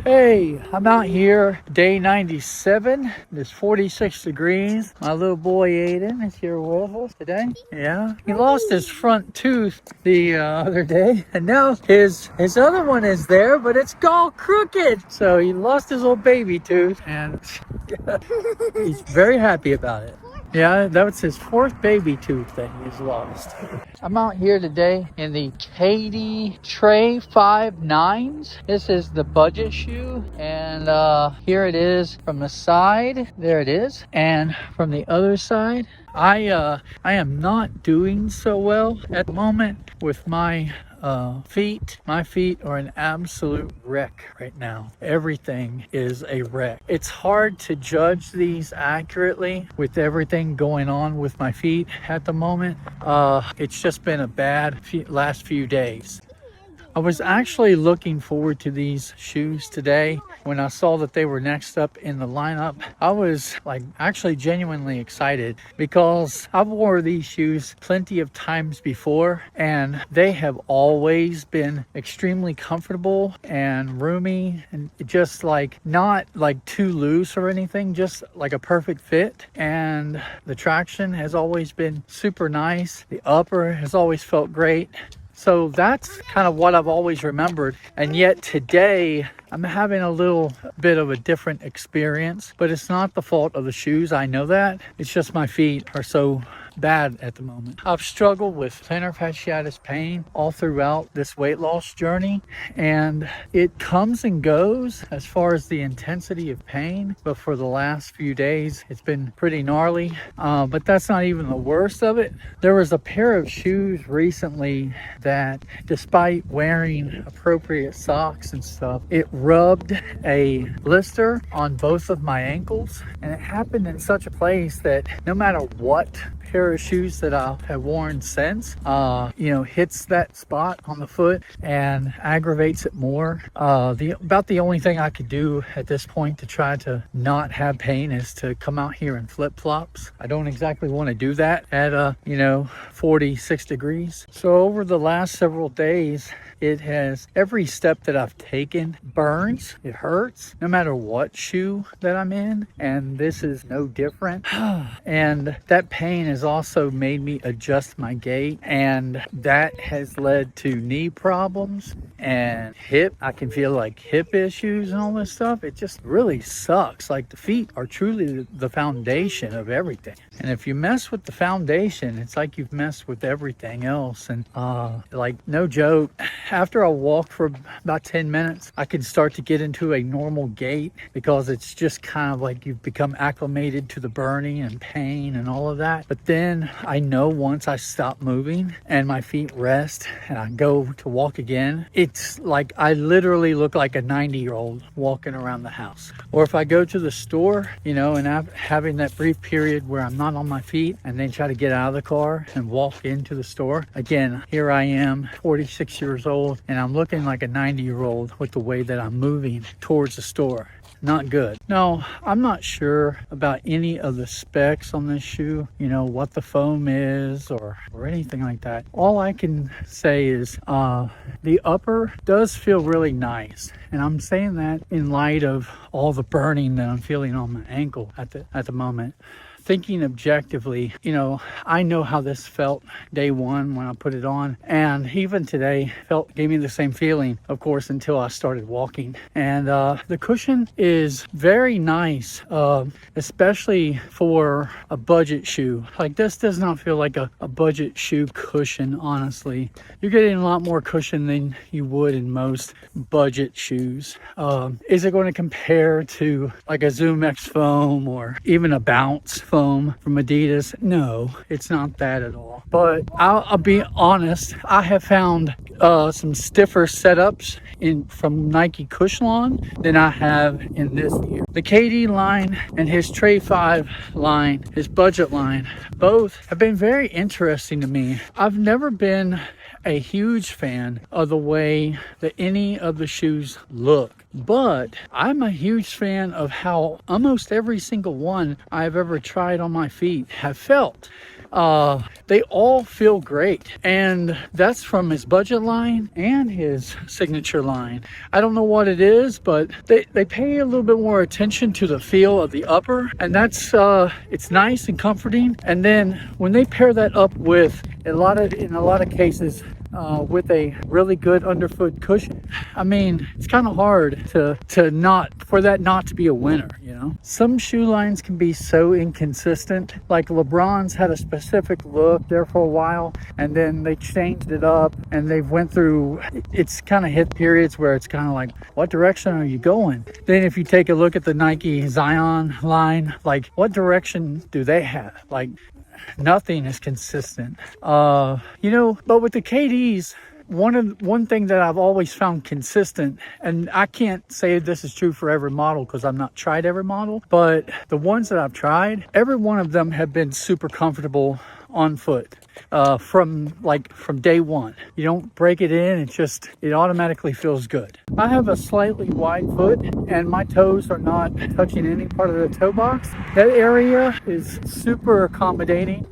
Hey, I'm out here, day 97. It's 46 degrees. My little boy Aiden is here with us today. Yeah, he lost his front tooth the other day, and now his other one is there, but it's all crooked. So he lost his old baby tooth, and he's very happy about it. Yeah, that was his fourth baby tooth that he's lost. I'm out here today in the Trey 5.9s. This is the budget shoe, and here it is from the side. There it is, and from the other side. I am not doing so well at the moment with my feet. My feet are an absolute wreck right now. Everything is a wreck. It's hard to judge these accurately with everything going on with my feet at the moment. It's just been a bad last few days. I was actually looking forward to these shoes today. When I saw that they were next up in the lineup, I was actually genuinely excited because I've worn these shoes plenty of times before, and they have always been extremely comfortable and roomy, and just not too loose or anything, just like a perfect fit. And the traction has always been super nice. The upper has always felt great. So that's kind of what I've always remembered. And yet today, I'm having a little bit of a different experience, but it's not the fault of the shoes. I know that. It's just my feet are so bad at the moment. I've struggled with plantar fasciitis pain all throughout this weight loss journey, and it comes and goes as far as the intensity of pain, but for the last few days it's been pretty gnarly. But that's not even the worst of it. There was a pair of shoes recently that, despite wearing appropriate socks and stuff, it rubbed a blister on both of my ankles, and it happened in such a place that no matter what pair of shoes that I have worn since, hits that spot on the foot and aggravates it more. About the only thing I could do at this point to try to not have pain is to come out here in flip-flops. I don't exactly want to do that at 46 degrees. So over the last several days, it has, every step that I've taken burns. It hurts no matter what shoe that I'm in, and this is no different. And that pain has also made me adjust my gait, and that has led to knee problems and hip. I can feel like hip issues and all this stuff. It just really sucks. Like, the feet are truly the foundation of everything, and if you mess with the foundation, it's like you've messed with everything else. And no joke, after I walk for about 10 minutes, I can start to get into a normal gait, because it's just kind of like you've become acclimated to the burning and pain and all of that. But then I know once I stop moving and my feet rest and I go to walk again, it's like I literally look like a 90-year-old walking around the house. Or if I go to the store, and having that brief period where I'm not on my feet and then try to get out of the car and walk into the store, again, here I am, 46 years old, and I'm looking like a 90-year-old with the way that I'm moving towards the store. Not good. No, I'm not sure about any of the specs on this shoe, what the foam is or anything like that. All I can say is the upper does feel really nice, and I'm saying that in light of all the burning that I'm feeling on my ankle at the moment. Thinking objectively, I know how this felt day one when I put it on, and even today gave me the same feeling, of course, until I started walking. And the cushion is very nice, especially for a budget shoe. Like, this does not feel like a budget shoe cushion, honestly. You're getting a lot more cushion than you would in most budget shoes. Is it going to compare to like a Zoom X foam or even a Bounce foam from Adidas? No, it's not that at all. But I'll be honest, I have found some stiffer setups from Nike Cushlon than I have in this gear. The KD line and his Trey 5 line, his budget line, both have been very interesting to me. I've never been a huge fan of the way that any of the shoes look, but I'm a huge fan of how almost every single one I've ever tried on my feet have felt. They all feel great, and that's from his budget line and his signature line. I don't know what it is, but they pay a little bit more attention to the feel of the upper, and that's it's nice and comforting. And then when they pair that up with in a lot of cases with a really good underfoot cushion, I mean, it's kind of hard to not for that not to be a winner, you know. Some shoe lines can be so inconsistent. Like LeBron's had a specific look there for a while, and then they changed it up, and they've went through. It's kind of hit periods where it's kind of like, what direction are you going? Then if you take a look at the Nike Zion line, like what direction do they have? Like nothing is consistent. You know, but with the KDs, one thing that I've always found consistent, and I can't say this is true for every model because I've not tried every model, but the ones that I've tried, every one of them have been super comfortable on foot from day one. You don't break it in, it automatically feels good. I have a slightly wide foot and my toes are not touching any part of the toe box. That area is super accommodating.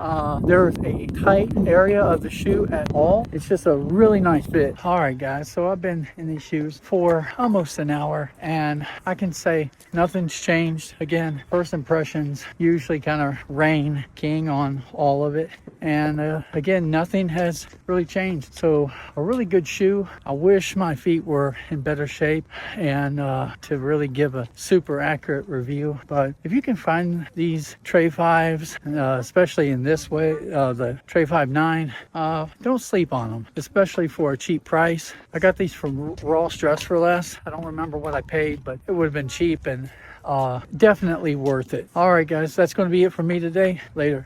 There's a tight area of the shoe at all. It's just a really nice fit. All right guys, so I've been in these shoes for almost an hour and I can say nothing's changed. Again, first impressions usually kind of reign king on all of it. And again, nothing has really changed. So a really good shoe. I wish my feet were in better shape and to really give a super accurate review. But if you can find these Trey 5s, especially in this way, the Trey 5.9, don't sleep on them, especially for a cheap price. I got these from Ross Dress for Less. I don't remember what I paid, but it would have been cheap and definitely worth it. All right, guys, that's going to be it for me today. Later.